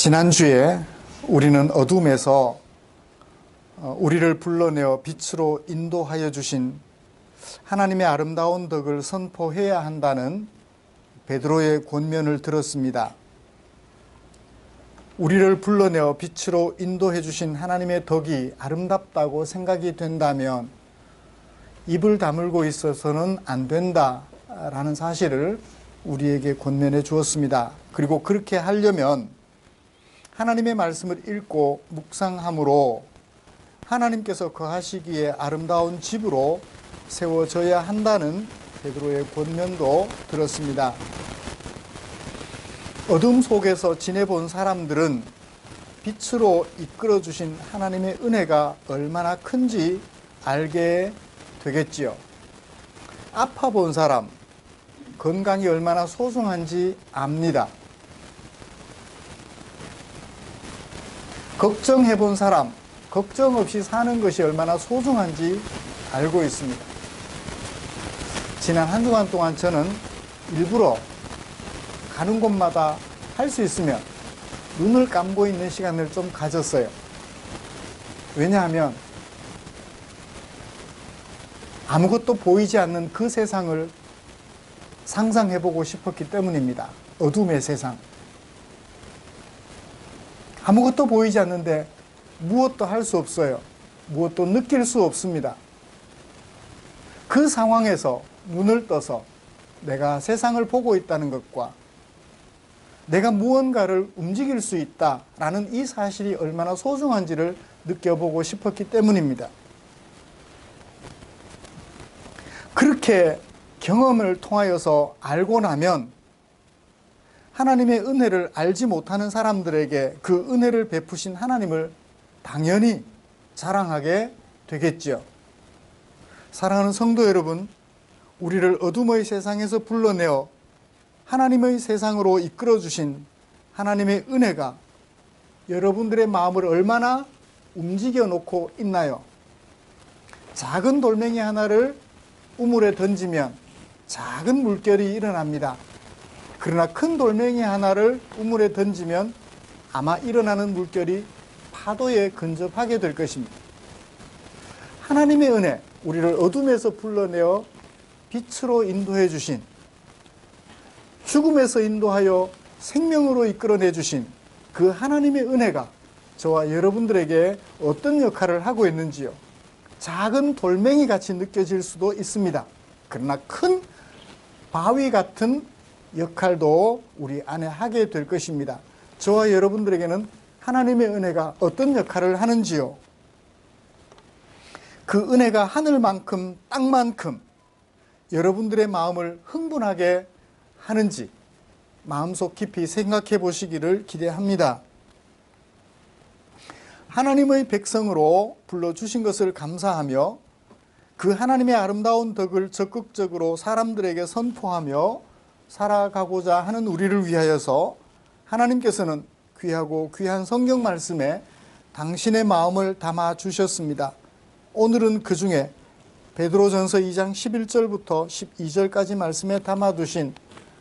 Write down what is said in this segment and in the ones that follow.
지난주에 우리는 어둠에서 우리를 불러내어 빛으로 인도하여 주신 하나님의 아름다운 덕을 선포해야 한다는 베드로의 권면을 들었습니다. 우리를 불러내어 빛으로 인도해 주신 하나님의 덕이 아름답다고 생각이 된다면 입을 다물고 있어서는 안 된다라는 사실을 우리에게 권면해 주었습니다. 그리고 그렇게 하려면 하나님의 말씀을 읽고 묵상함으로 하나님께서 거하시기에 아름다운 집으로 세워져야 한다는 베드로의 권면도 들었습니다. 어둠 속에서 지내본 사람들은 빛으로 이끌어 주신 하나님의 은혜가 얼마나 큰지 알게 되겠지요. 아파 본 사람, 건강이 얼마나 소중한지 압니다. 걱정해 본 사람, 걱정 없이 사는 것이 얼마나 소중한지 알고 있습니다. 지난 한 주간 동안 저는 일부러 가는 곳마다 할 수 있으면 눈을 감고 있는 시간을 좀 가졌어요. 왜냐하면 아무것도 보이지 않는 그 세상을 상상해보고 싶었기 때문입니다. 어둠의 세상. 아무것도 보이지 않는데 무엇도 할 수 없어요. 무엇도 느낄 수 없습니다. 그 상황에서 눈을 떠서 내가 세상을 보고 있다는 것과 내가 무언가를 움직일 수 있다라는 이 사실이 얼마나 소중한지를 느껴보고 싶었기 때문입니다. 그렇게 경험을 통하여서 알고 나면 하나님의 은혜를 알지 못하는 사람들에게 그 은혜를 베푸신 하나님을 당연히 자랑하게 되겠지요. 사랑하는 성도 여러분, 우리를 어둠의 세상에서 불러내어 하나님의 세상으로 이끌어 주신 하나님의 은혜가 여러분들의 마음을 얼마나 움직여 놓고 있나요? 작은 돌멩이 하나를 우물에 던지면 작은 물결이 일어납니다. 그러나 큰 돌멩이 하나를 우물에 던지면 아마 일어나는 물결이 파도에 근접하게 될 것입니다. 하나님의 은혜, 우리를 어둠에서 불러내어 빛으로 인도해 주신, 죽음에서 인도하여 생명으로 이끌어내 주신 그 하나님의 은혜가 저와 여러분들에게 어떤 역할을 하고 있는지요. 작은 돌멩이 같이 느껴질 수도 있습니다. 그러나 큰 바위 같은 역할도 우리 안에 하게 될 것입니다. 저와 여러분들에게는 하나님의 은혜가 어떤 역할을 하는지요. 그 은혜가 하늘만큼 땅만큼 여러분들의 마음을 흥분하게 하는지 마음속 깊이 생각해 보시기를 기대합니다. 하나님의 백성으로 불러주신 것을 감사하며 그 하나님의 아름다운 덕을 적극적으로 사람들에게 선포하며 살아가고자 하는 우리를 위하여서 하나님께서는 귀하고 귀한 성경 말씀에 당신의 마음을 담아 주셨습니다. 오늘은 그 중에 베드로전서 2장 11절부터 12절까지 말씀에 담아 두신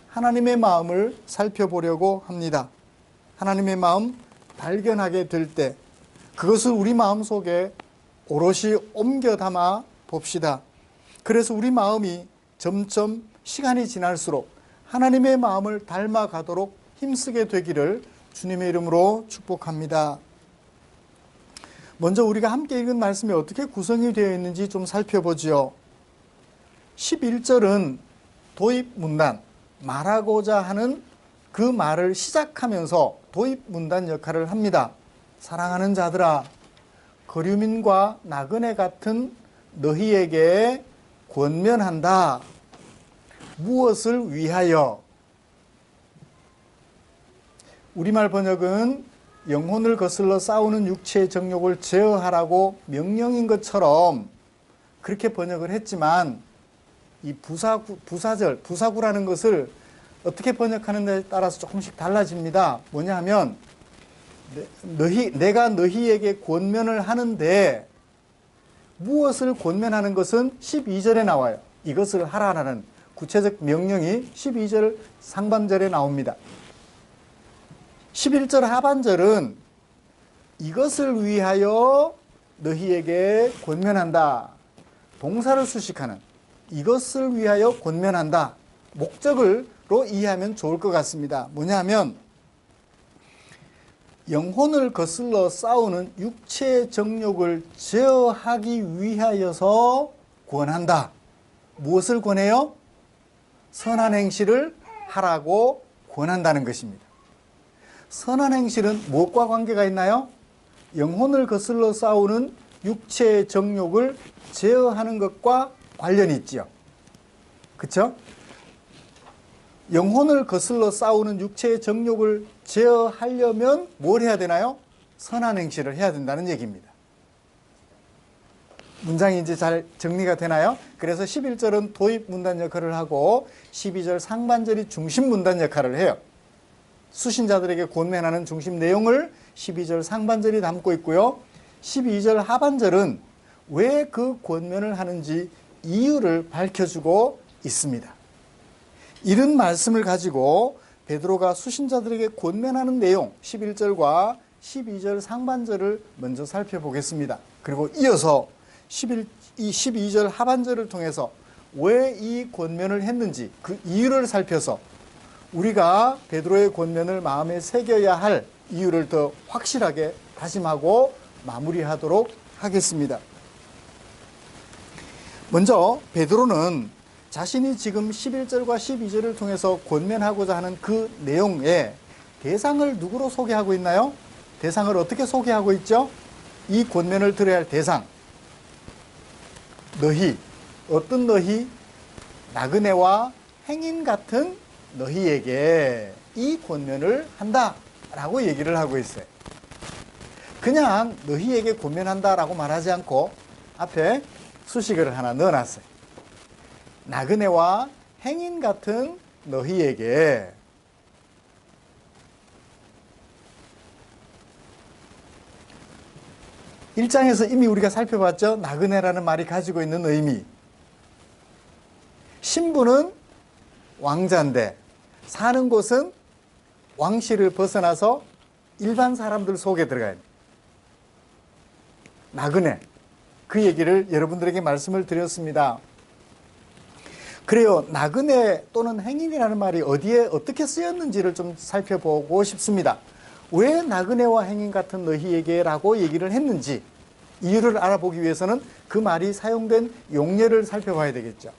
하나님의 마음을 살펴보려고 합니다. 하나님의 마음 발견하게 될 때 그것을 우리 마음속에 오롯이 옮겨 담아 봅시다. 그래서 우리 마음이 점점 시간이 지날수록 하나님의 마음을 닮아가도록 힘쓰게 되기를 주님의 이름으로 축복합니다. 먼저 우리가 함께 읽은 말씀이 어떻게 구성이 되어 있는지 좀 살펴보지요. 11절은 도입 문단, 말하고자 하는 그 말을 시작하면서 도입 문단 역할을 합니다. 사랑하는 자들아, 거류민과 나그네 같은 너희에게 권면한다. 무엇을 위하여? 우리말 번역은 영혼을 거슬러 싸우는 육체의 정욕을 제어하라고 명령인 것처럼 그렇게 번역을 했지만 이 부사구라는 것을 어떻게 번역하는 데 따라서 조금씩 달라집니다. 뭐냐 하면 내가 너희에게 권면을 하는데 무엇을 권면하는 것은 12절에 나와요. 이것을 하라라는 구체적 명령이 12절 상반절에 나옵니다. 11절 하반절은 이것을 위하여 너희에게 권면한다. 동사를 수식하는 이것을 위하여 권면한다. 목적으로 이해하면 좋을 것 같습니다. 뭐냐 하면 영혼을 거슬러 싸우는 육체의 정욕을 제어하기 위하여서 권한다. 무엇을 권해요? 선한 행실을 하라고 권한다는 것입니다. 선한 행실은 무엇과 관계가 있나요? 영혼을 거슬러 싸우는 육체의 정욕을 제어하는 것과 관련이 있지요. 그렇죠? 영혼을 거슬러 싸우는 육체의 정욕을 제어하려면 뭘 해야 되나요? 선한 행실을 해야 된다는 얘기입니다. 문장이 이제 잘 정리가 되나요? 그래서 11절은 도입 문단 역할을 하고 12절 상반절이 중심 문단 역할을 해요. 수신자들에게 권면하는 중심 내용을 12절 상반절이 담고 있고요. 12절 하반절은 왜 그 권면을 하는지 이유를 밝혀주고 있습니다. 이런 말씀을 가지고 베드로가 수신자들에게 권면하는 내용 11절과 12절 상반절을 먼저 살펴보겠습니다. 그리고 이어서 12절 하반절을 통해서 왜 이 권면을 했는지 그 이유를 살펴서 우리가 베드로의 권면을 마음에 새겨야 할 이유를 더 확실하게 다짐하고 마무리하도록 하겠습니다. 먼저 베드로는 자신이 지금 11절과 12절을 통해서 권면하고자 하는 그 내용의 대상을 누구로 소개하고 있나요? 대상을 어떻게 소개하고 있죠? 이 권면을 들어야 할 대상. 너희, 어떤 너희? 나그네와 행인 같은 너희에게 이 권면을 한다라고 얘기를 하고 있어요. 그냥 너희에게 권면한다라고 말하지 않고 앞에 수식어를 하나 넣어놨어요. 나그네와 행인 같은 너희에게. 일장에서 이미 우리가 살펴봤죠. 나그네라는 말이 가지고 있는 의미. 신부는 왕자인데 사는 곳은 왕실을 벗어나서 일반 사람들 속에 들어가야 돼요. 나그네. 그 얘기를 여러분들에게 말씀을 드렸습니다. 그래요. 나그네 또는 행인이라는 말이 어디에 어떻게 쓰였는지를 좀 살펴보고 싶습니다. 왜 나그네와 행인 같은 너희에게 라고 얘기를 했는지 이유를 알아보기 위해서는 그 말이 사용된 용례를 살펴봐야 되겠죠.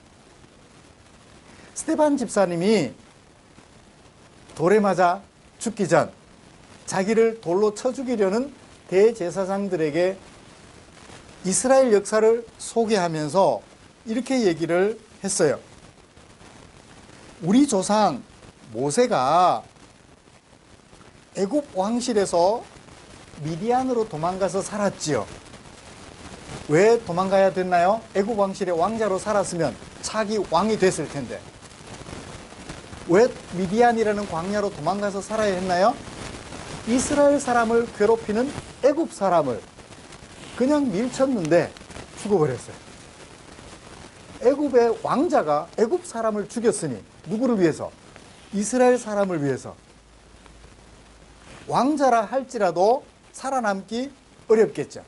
스데반 집사님이 돌에 맞아 죽기 전 자기를 돌로 쳐 죽이려는 대제사장들에게 이스라엘 역사를 소개하면서 이렇게 얘기를 했어요. 우리 조상 모세가 애굽 왕실에서 미디안으로 도망가서 살았지요. 왜 도망가야 됐나요? 애굽 왕실의 왕자로 살았으면 차기 왕이 됐을 텐데. 왜 미디안이라는 광야로 도망가서 살아야 했나요? 이스라엘 사람을 괴롭히는 애굽 사람을 그냥 밀쳤는데 죽어버렸어요. 애굽의 왕자가 애굽 사람을 죽였으니 누구를 위해서? 이스라엘 사람을 위해서. 왕자라 할지라도 살아남기 어렵겠죠.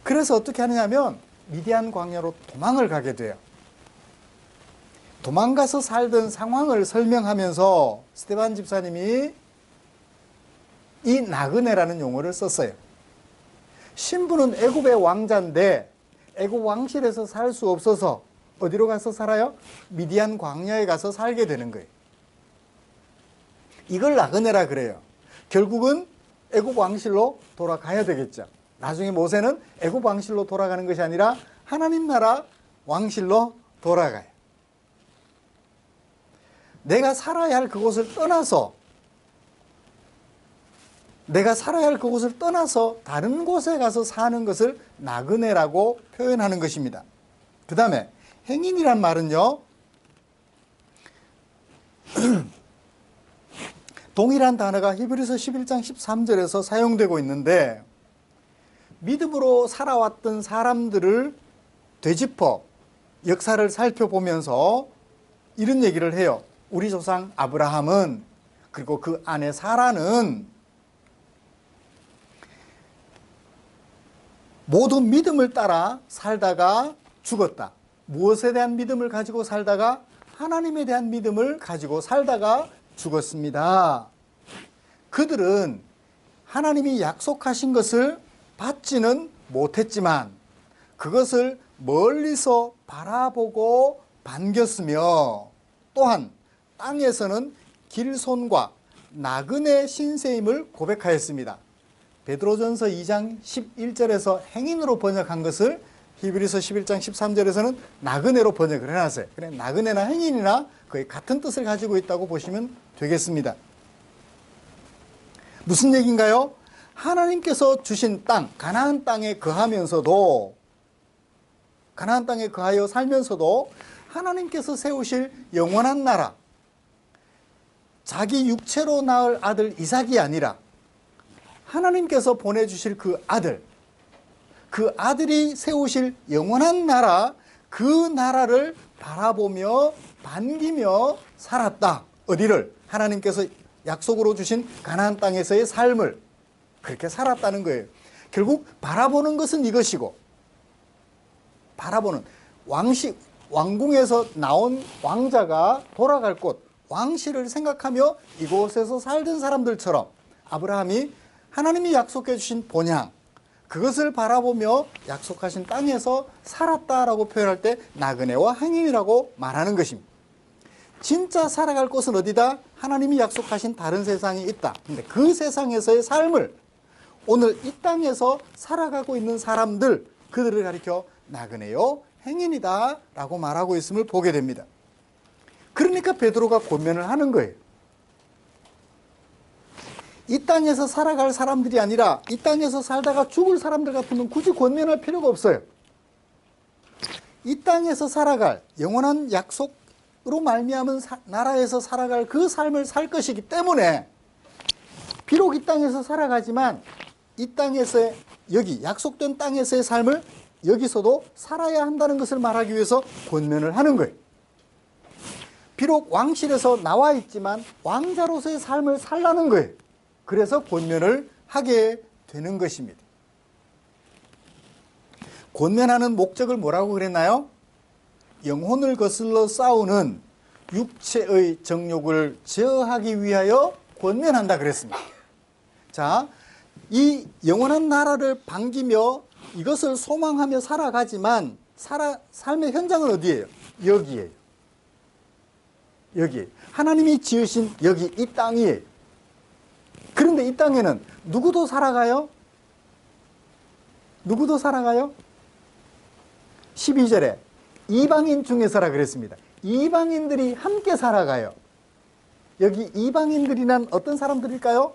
그래서 어떻게 하느냐면 미디안 광야로 도망을 가게 돼요. 도망가서 살던 상황을 설명하면서 스데반 집사님이 이 나그네라는 용어를 썼어요. 신부는 애굽의 왕자인데 애굽 왕실에서 살 수 없어서 어디로 가서 살아요? 미디안 광야에 가서 살게 되는 거예요. 이걸 나그네라 그래요. 결국은 애굽 왕실로 돌아가야 되겠죠. 나중에 모세는 애굽 왕실로 돌아가는 것이 아니라 하나님 나라 왕실로 돌아가요. 내가 살아야 할 그곳을 떠나서 다른 곳에 가서 사는 것을 나그네라고 표현하는 것입니다. 그 다음에 행인이란 말은요, 동일한 단어가 히브리서 11장 13절에서 사용되고 있는데 믿음으로 살아왔던 사람들을 되짚어 역사를 살펴보면서 이런 얘기를 해요. 우리 조상 아브라함은 그리고 그 안에 사라는 모두 믿음을 따라 살다가 죽었다. 무엇에 대한 믿음을 가지고 살다가? 하나님에 대한 믿음을 가지고 살다가 죽었습니다. 그들은 하나님이 약속하신 것을 받지는 못했지만 그것을 멀리서 바라보고 반겼으며 또한 땅에서는 길손과 나그네 신세임을 고백하였습니다. 베드로전서 2장 11절에서 행인으로 번역한 것을 히브리서 11장 13절에서는 나그네로 번역을 해놨어요. 그래, 나그네나 행인이나 거의 같은 뜻을 가지고 있다고 보시면 되겠습니다. 무슨 얘기인가요? 하나님께서 주신 땅, 가나안 땅에 거하면서도, 가나안 땅에 거하여 살면서도 하나님께서 세우실 영원한 나라, 자기 육체로 낳을 아들 이삭이 아니라 하나님께서 보내주실 그 아들이 세우실 영원한 나라, 그 나라를 바라보며 반기며 살았다. 어디를? 하나님께서 약속으로 주신 가나안 땅에서의 삶을 그렇게 살았다는 거예요. 결국 바라보는 것은 이것이고, 바라보는 왕궁에서 나온 왕자가 돌아갈 곳, 왕실을 생각하며 이곳에서 살던 사람들처럼 아브라함이 하나님이 약속해 주신 본향, 그것을 바라보며 약속하신 땅에서 살았다라고 표현할 때 나그네와 행인이라고 말하는 것입니다. 진짜 살아갈 곳은 어디다? 하나님이 약속하신 다른 세상이 있다. 근데 그 세상에서의 삶을 오늘 이 땅에서 살아가고 있는 사람들, 그들을 가리켜 나그네요 행인이다 라고 말하고 있음을 보게 됩니다. 그러니까 베드로가 권면을 하는 거예요. 이 땅에서 살아갈 사람들이 아니라 이 땅에서 살다가 죽을 사람들 같으면 굳이 권면할 필요가 없어요. 이 땅에서 살아갈 영원한 약속으로 말미암은 나라에서 살아갈 그 삶을 살 것이기 때문에 비록 이 땅에서 살아가지만 이 땅에서의, 여기 약속된 땅에서의 삶을 여기서도 살아야 한다는 것을 말하기 위해서 권면을 하는 거예요. 비록 왕실에서 나와 있지만 왕자로서의 삶을 살라는 거예요. 그래서 권면을 하게 되는 것입니다. 권면하는 목적을 뭐라고 그랬나요? 영혼을 거슬러 싸우는 육체의 정욕을 제어하기 위하여 권면한다 그랬습니다. 자, 이 영원한 나라를 반기며 이것을 소망하며 살아가지만 삶의 현장은 어디예요? 여기에요. 여기 하나님이 지으신 여기 이 땅이에요. 그런데 이 땅에는 누구도 살아가요? 누구도 살아가요? 12절에 이방인 중에서라 그랬습니다. 이방인들이 함께 살아가요. 여기 이방인들이란 어떤 사람들일까요?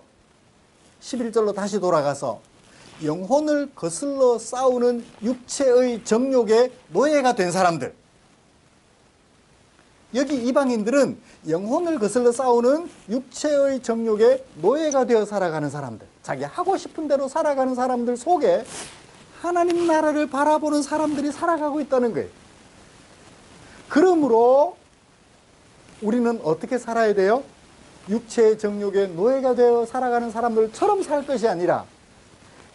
11절로 다시 돌아가서 영혼을 거슬러 싸우는 육체의 정욕의 노예가 된 사람들. 여기 이방인들은 영혼을 거슬러 싸우는 육체의 정욕의 노예가 되어 살아가는 사람들, 자기 하고 싶은 대로 살아가는 사람들 속에 하나님 나라를 바라보는 사람들이 살아가고 있다는 거예요. 그러므로 우리는 어떻게 살아야 돼요? 육체의 정욕의 노예가 되어 살아가는 사람들처럼 살 것이 아니라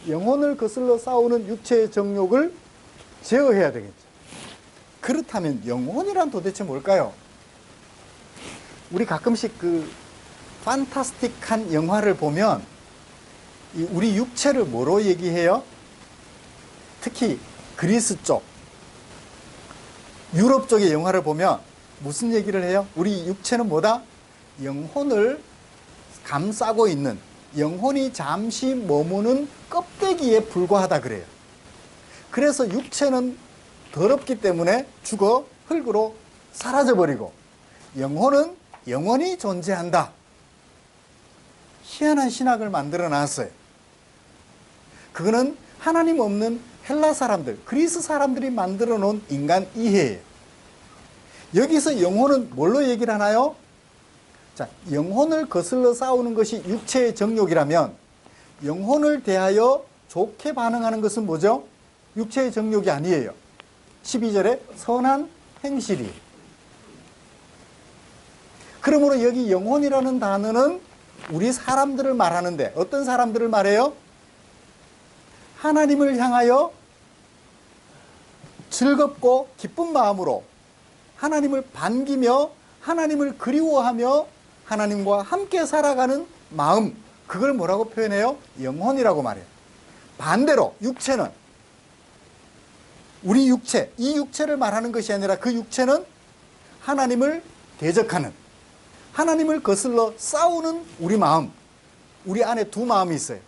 영혼을 거슬러 싸우는 육체의 정욕을 제어해야 되겠죠. 그렇다면 영혼이란 도대체 뭘까요? 우리 가끔씩 그 판타스틱한 영화를 보면 우리 육체를 뭐로 얘기해요? 특히 그리스 쪽, 유럽 쪽의 영화를 보면 무슨 얘기를 해요? 우리 육체는 뭐다? 영혼을 감싸고 있는, 영혼이 잠시 머무는 껍데기에 불과하다 그래요. 그래서 육체는 더럽기 때문에 죽어 흙으로 사라져버리고 영혼은 영원히 존재한다. 희한한 신학을 만들어 놨어요. 그거는 하나님 없는 헬라 사람들, 그리스 사람들이 만들어 놓은 인간 이해예요. 여기서 영혼은 뭘로 얘기를 하나요? 자, 영혼을 거슬러 싸우는 것이 육체의 정욕이라면 영혼을 대하여 좋게 반응하는 것은 뭐죠? 육체의 정욕이 아니에요. 12절에 선한 행실이에요. 그러므로 여기 영혼이라는 단어는 우리 사람들을 말하는데 어떤 사람들을 말해요? 하나님을 향하여 즐겁고 기쁜 마음으로 하나님을 반기며 하나님을 그리워하며 하나님과 함께 살아가는 마음, 그걸 뭐라고 표현해요? 영혼이라고 말해요. 반대로 육체는, 우리 육체, 이 육체를 말하는 것이 아니라 그 육체는 하나님을 대적하는, 하나님을 거슬러 싸우는 우리 마음. 우리 안에 두 마음이 있어요.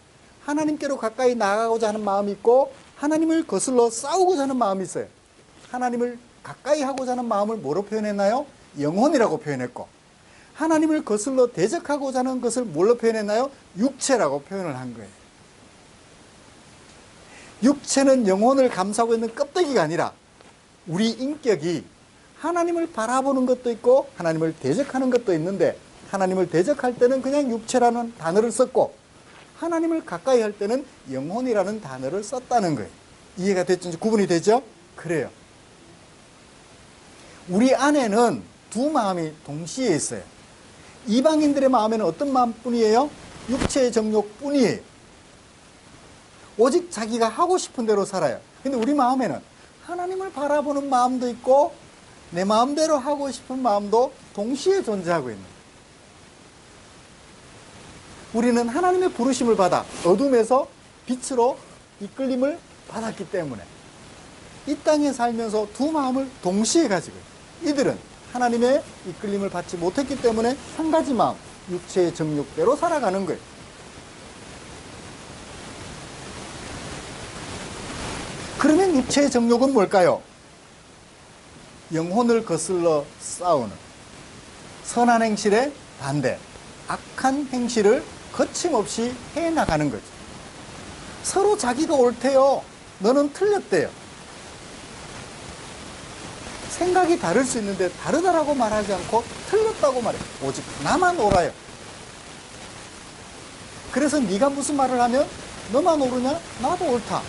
하나님께로 가까이 나아가고자 하는 마음이 있고 하나님을 거슬러 싸우고자 하는 마음이 있어요. 하나님을 가까이 하고자 하는 마음을 뭐로 표현했나요? 영혼이라고 표현했고, 하나님을 거슬러 대적하고자 하는 것을 뭘로 표현했나요? 육체라고 표현을 한 거예요. 육체는 영혼을 감싸고 있는 껍데기가 아니라 우리 인격이 하나님을 바라보는 것도 있고 하나님을 대적하는 것도 있는데, 하나님을 대적할 때는 그냥 육체라는 단어를 썼고 하나님을 가까이 할 때는 영혼이라는 단어를 썼다는 거예요. 이해가 됐죠? 구분이 되죠? 그래요. 우리 안에는 두 마음이 동시에 있어요. 이방인들의 마음에는 어떤 마음뿐이에요? 육체의 정욕뿐이에요. 오직 자기가 하고 싶은 대로 살아요. 근데 우리 마음에는 하나님을 바라보는 마음도 있고 내 마음대로 하고 싶은 마음도 동시에 존재하고 있는 거예요. 우리는 하나님의 부르심을 받아 어둠에서 빛으로 이끌림을 받았기 때문에 이 땅에 살면서 두 마음을 동시에 가지고 있어요. 이들은 하나님의 이끌림을 받지 못했기 때문에 한 가지 마음, 육체의 정욕대로 살아가는 거예요. 그러면 육체의 정욕은 뭘까요? 영혼을 거슬러 싸우는 선한 행실의 반대, 악한 행실을 거침없이 해나가는 거죠. 서로 자기가 옳대요, 너는 틀렸대요. 생각이 다를 수 있는데 다르다라고 말하지 않고 틀렸다고 말해요. 오직 나만 옳아요. 그래서 네가 무슨 말을 하면 너만 옳으냐? 나도 옳다.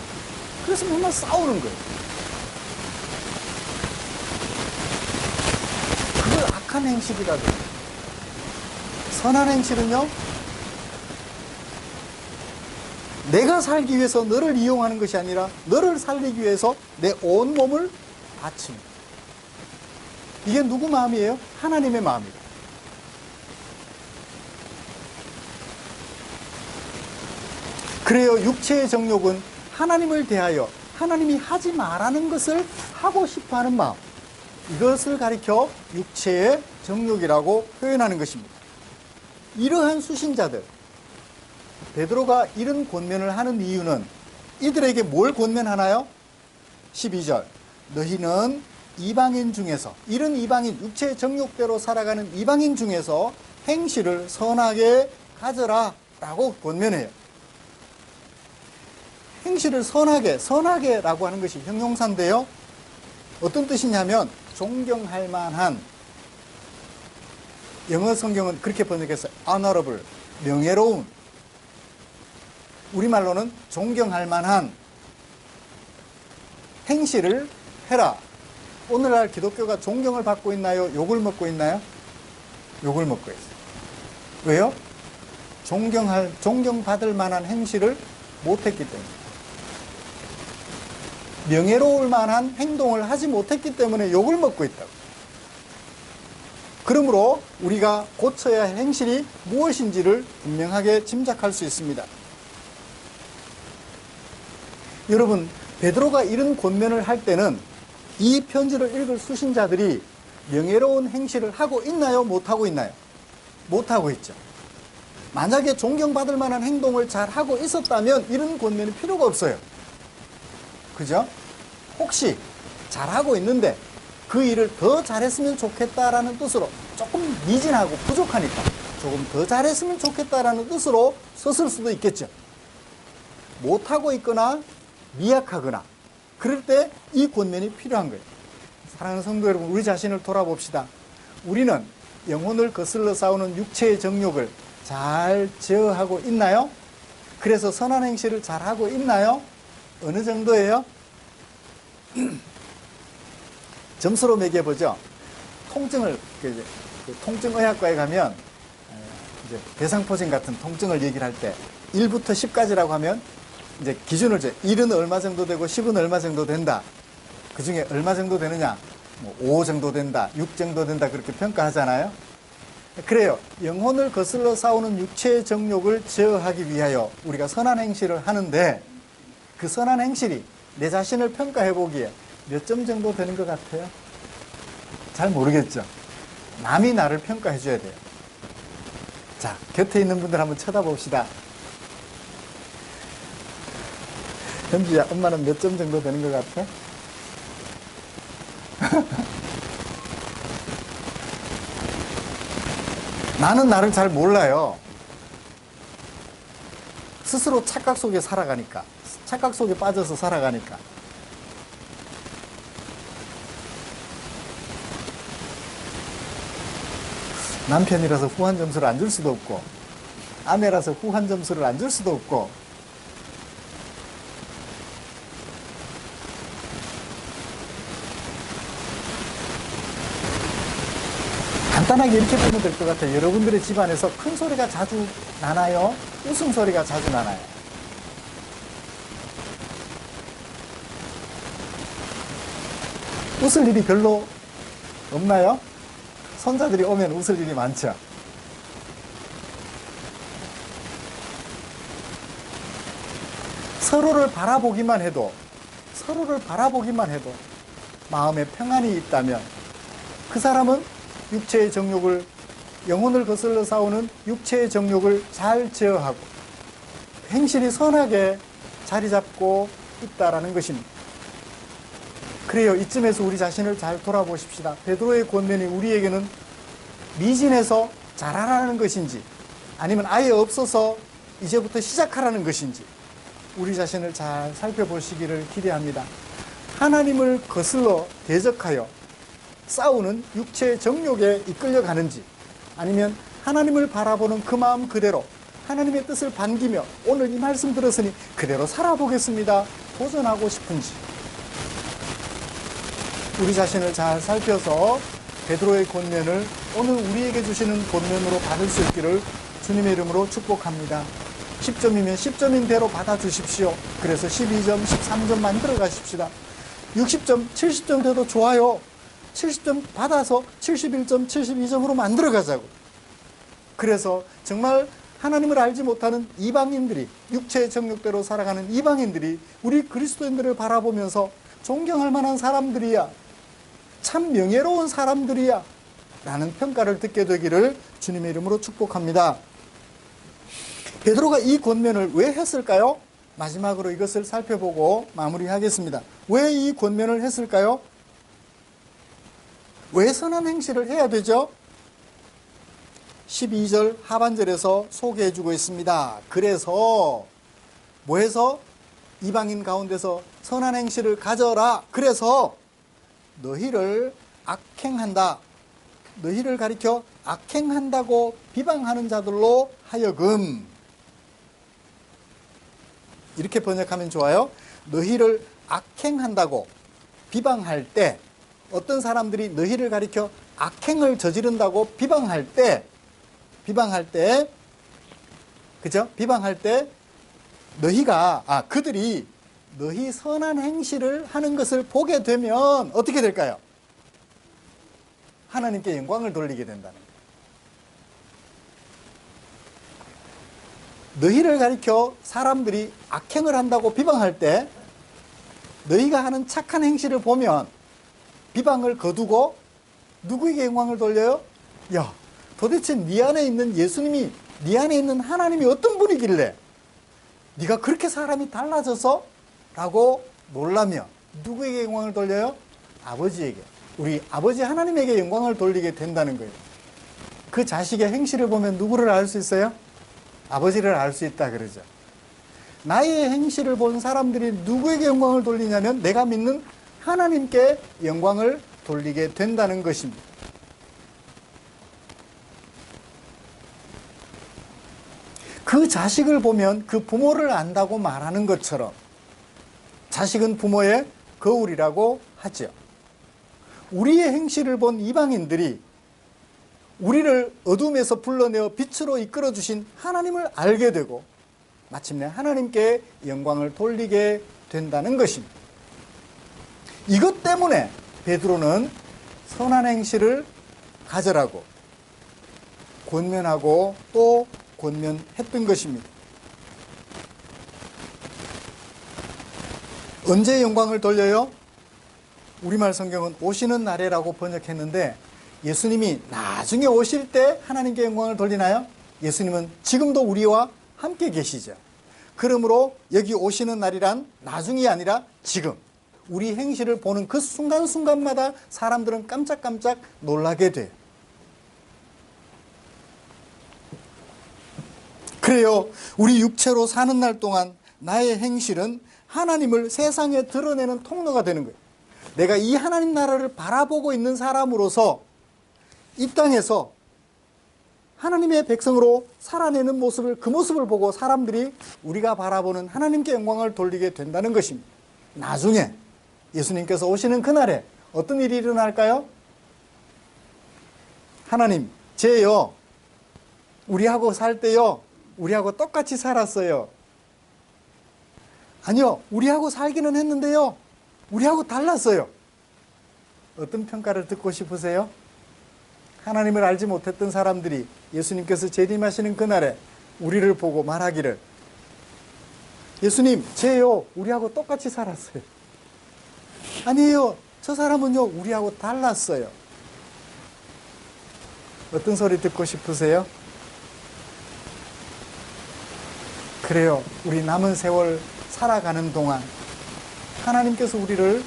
그래서 맨날 싸우는 거예요. 그걸 악한 행실이라고 해요. 선한 행실은요, 내가 살기 위해서 너를 이용하는 것이 아니라 너를 살리기 위해서 내 온몸을 바칩니다. 이게 누구 마음이에요? 하나님의 마음이다. 그래요. 육체의 정욕은 하나님을 대하여 하나님이 하지 말라는 것을 하고 싶어하는 마음, 이것을 가리켜 육체의 정욕이라고 표현하는 것입니다. 이러한 수신자들, 베드로가 이런 권면을 하는 이유는 이들에게 뭘 권면하나요? 12절, 너희는 이방인 중에서, 이런 이방인, 육체의 정욕대로 살아가는 이방인 중에서 행실을 선하게 가져라 라고 권면해요. 행실을 선하게라고 하는 것이 형용사인데요, 어떤 뜻이냐면 존경할 만한, 영어 성경은 그렇게 번역했어요. honorable, 명예로운. 우리말로는 존경할 만한 행실을 해라. 오늘날 기독교가 존경을 받고 있나요? 욕을 먹고 있나요? 욕을 먹고 있어요. 왜요? 존경받을 만한 행실을 못했기 때문에, 명예로울 만한 행동을 하지 못했기 때문에 욕을 먹고 있다고. 그러므로 우리가 고쳐야 할 행실이 무엇인지를 분명하게 짐작할 수 있습니다. 여러분, 베드로가 이런 권면을 할 때는 이 편지를 읽을 수신자들이 명예로운 행실을 하고 있나요? 못하고 있나요? 못하고 있죠. 만약에 존경받을 만한 행동을 잘 하고 있었다면 이런 권면이 필요가 없어요. 그죠? 혹시 잘하고 있는데 그 일을 더 잘했으면 좋겠다라는 뜻으로, 조금 미진하고 부족하니까 조금 더 잘했으면 좋겠다라는 뜻으로 썼을 수도 있겠죠. 못하고 있거나 미약하거나 그럴 때 이 권면이 필요한 거예요. 사랑하는 성도 여러분, 우리 자신을 돌아봅시다. 우리는 영혼을 거슬러 싸우는 육체의 정욕을 잘 제어하고 있나요? 그래서 선한 행실을 잘하고 있나요? 어느 정도예요? 점수로 매겨보죠. 통증을, 통증의학과에 가면 이제 대상포진 같은 통증을 얘기를 할 때 1부터 10까지라고 하면 이제 기준을 1은 얼마 정도 되고 10은 얼마 정도 된다. 그 중에 얼마 정도 되느냐? 뭐 5 정도 된다, 6 정도 된다 그렇게 평가하잖아요. 그래요. 영혼을 거슬러 싸우는 육체의 정욕을 제어하기 위하여 우리가 선한 행실을 하는데 그 선한 행실이 내 자신을 평가해 보기에 몇 점 정도 되는 것 같아요? 잘 모르겠죠. 남이 나를 평가해 줘야 돼요. 자, 곁에 있는 분들 한번 쳐다봅시다. 현주야, 엄마는 몇 점 정도 되는 것 같아? 나는 나를 잘 몰라요. 스스로 착각 속에 살아가니까. 착각 속에 빠져서 살아가니까. 남편이라서 후한 점수를 안 줄 수도 없고, 아내라서 후한 점수를 안 줄 수도 없고, 간단하게 이렇게 보면 될 것 같아요. 여러분들의 집안에서 큰 소리가 자주 나나요? 웃음소리가 자주 나나요? 웃을 일이 별로 없나요? 손자들이 오면 웃을 일이 많죠. 서로를 바라보기만 해도 마음에 평안이 있다면 그 사람은 육체의 정욕을, 영혼을 거슬러 싸우는 육체의 정욕을 잘 제어하고 행실이 선하게 자리 잡고 있다라는 것입니다. 그래요. 이쯤에서 우리 자신을 잘 돌아보십시다. 베드로의 권면이 우리에게는 미진해서 잘하라는 것인지 아니면 아예 없어서 이제부터 시작하라는 것인지 우리 자신을 잘 살펴보시기를 기대합니다. 하나님을 거슬러 대적하여 싸우는 육체의 정욕에 이끌려가는지 아니면 하나님을 바라보는 그 마음 그대로 하나님의 뜻을 반기며 오늘 이 말씀 들었으니 그대로 살아보겠습니다 도전하고 싶은지 우리 자신을 잘 살펴서 베드로의 권면을 오늘 우리에게 주시는 권면으로 받을 수 있기를 주님의 이름으로 축복합니다. 10점이면 10점인 대로 받아주십시오. 그래서 12점, 13점 만들어 가십시다. 60점, 70점 돼도 좋아요. 70점 받아서 71점, 72점으로 만들어 가자고. 그래서 정말 하나님을 알지 못하는 이방인들이, 육체의 정욕대로 살아가는 이방인들이 우리 그리스도인들을 바라보면서 존경할 만한 사람들이야, 참 명예로운 사람들이야 라는 평가를 듣게 되기를 주님의 이름으로 축복합니다. 베드로가 이 권면을 왜 했을까요? 마지막으로 이것을 살펴보고 마무리하겠습니다. 왜 이 권면을 했을까요? 왜 선한 행실을 해야 되죠? 12절 하반절에서 소개해 주고 있습니다. 그래서 뭐 해서? 이방인 가운데서 선한 행실을 가져라. 그래서 너희를 악행한다. 너희를 가리켜 악행한다고 비방하는 자들로 하여금, 이렇게 번역하면 좋아요. 너희를 악행한다고 비방할 때, 어떤 사람들이 너희를 가리켜 악행을 저지른다고 비방할 때, 그죠? 비방할 때 너희가, 그들이 너희 선한 행실을 하는 것을 보게 되면 어떻게 될까요? 하나님께 영광을 돌리게 된다는 거예요. 너희를 가리켜 사람들이 악행을 한다고 비방할 때 너희가 하는 착한 행실을 보면 비방을 거두고 누구에게 영광을 돌려요? 야, 도대체 네 안에 있는 예수님이, 네 안에 있는 하나님이 어떤 분이길래 네가 그렇게 사람이 달라져서? 라고 놀라며 누구에게 영광을 돌려요? 아버지에게, 우리 아버지 하나님에게 영광을 돌리게 된다는 거예요. 그 자식의 행실을 보면 누구를 알 수 있어요? 아버지를 알 수 있다 그러죠. 나의 행실을 본 사람들이 누구에게 영광을 돌리냐면 내가 믿는 하나님께 영광을 돌리게 된다는 것입니다. 그 자식을 보면 그 부모를 안다고 말하는 것처럼 자식은 부모의 거울이라고 하죠. 우리의 행실을 본 이방인들이 우리를 어둠에서 불러내어 빛으로 이끌어 주신 하나님을 알게 되고 마침내 하나님께 영광을 돌리게 된다는 것입니다. 이것 때문에 베드로는 선한 행실을 가져라고 권면하고 또 권면했던 것입니다. 언제 영광을 돌려요? 우리말 성경은 오시는 날에라고 번역했는데 예수님이 나중에 오실 때 하나님께 영광을 돌리나요? 예수님은 지금도 우리와 함께 계시죠. 그러므로 여기 오시는 날이란 나중이 아니라 지금 우리 행실을 보는 그 순간순간마다 사람들은 깜짝깜짝 놀라게 돼요. 그래요. 우리 육체로 사는 날 동안 나의 행실은 하나님을 세상에 드러내는 통로가 되는 거예요. 내가 이 하나님 나라를 바라보고 있는 사람으로서 이 땅에서 하나님의 백성으로 살아내는 모습을, 그 모습을 보고 사람들이 우리가 바라보는 하나님께 영광을 돌리게 된다는 것입니다. 나중에 예수님께서 오시는 그날에 어떤 일이 일어날까요? 하나님, 쟤요, 우리하고 살 때요, 우리하고 똑같이 살았어요. 아니요, 우리하고 살기는 했는데요, 우리하고 달랐어요. 어떤 평가를 듣고 싶으세요? 하나님을 알지 못했던 사람들이 예수님께서 재림하시는 그날에 우리를 보고 말하기를, 예수님, 쟤요, 우리하고 똑같이 살았어요. 아니에요, 저 사람은요, 우리하고 달랐어요. 어떤 소리 듣고 싶으세요? 그래요, 우리 남은 세월 살아가는 동안 하나님께서 우리를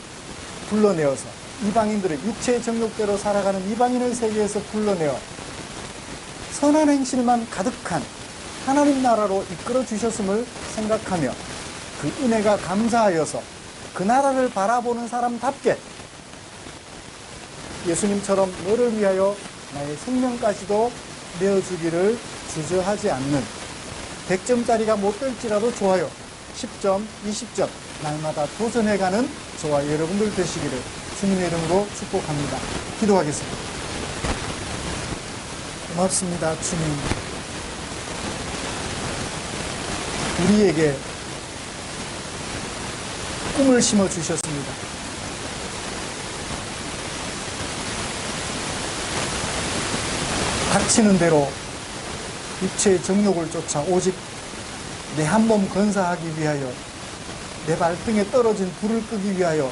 불러내어서 이방인들의 육체의 정욕대로 살아가는 이방인의 세계에서 불러내어 선한 행실만 가득한 하나님 나라로 이끌어 주셨음을 생각하며 그 은혜가 감사하여서 그 나라를 바라보는 사람답게 예수님처럼 너를 위하여 나의 생명까지도 내어주기를 주저하지 않는 100점짜리가 못 될지라도 좋아요. 10점, 20점 날마다 도전해가는 저와 여러분들 되시기를 주님의 이름으로 축복합니다. 기도하겠습니다. 고맙습니다, 주님. 우리에게 꿈을 심어주셨습니다. 닥치는 대로 육체의 정욕을 쫓아 오직 내 한 몸 건사하기 위하여 내 발등에 떨어진 불을 끄기 위하여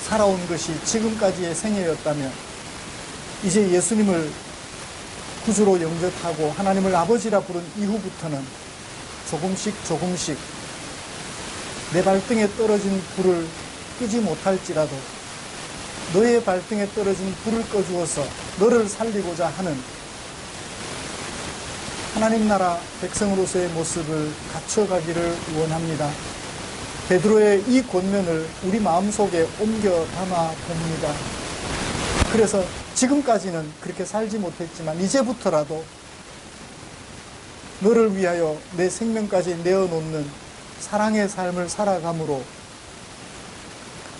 살아온 것이 지금까지의 생애였다면 이제 예수님을 구주로 영접하고 하나님을 아버지라 부른 이후부터는 조금씩 내 발등에 떨어진 불을 끄지 못할지라도 너의 발등에 떨어진 불을 꺼주어서 너를 살리고자 하는 하나님 나라 백성으로서의 모습을 갖춰가기를 원합니다. 베드로의 이 권면을 우리 마음속에 옮겨 담아 봅니다. 그래서 지금까지는 그렇게 살지 못했지만 이제부터라도 너를 위하여 내 생명까지 내어놓는 사랑의 삶을 살아감으로,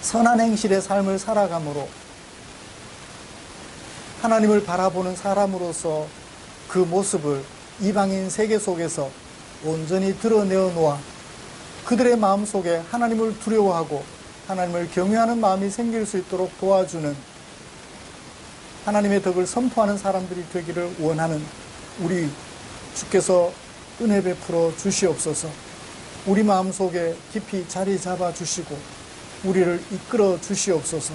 선한 행실의 삶을 살아감으로 하나님을 바라보는 사람으로서 그 모습을 이방인 세계 속에서 온전히 드러내어 놓아 그들의 마음속에 하나님을 두려워하고 하나님을 경외하는 마음이 생길 수 있도록 도와주는 하나님의 덕을 선포하는 사람들이 되기를 원하는 우리 주께서 은혜 베풀어 주시옵소서. 우리 마음속에 깊이 자리 잡아 주시고 우리를 이끌어 주시옵소서.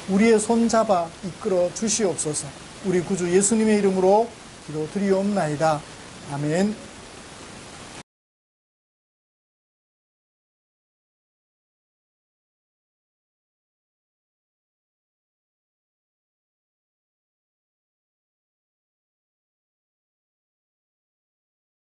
우리의 손 잡아 이끌어 주시옵소서. 우리 구주 예수님의 이름으로 기도드리옵나이다. 아멘.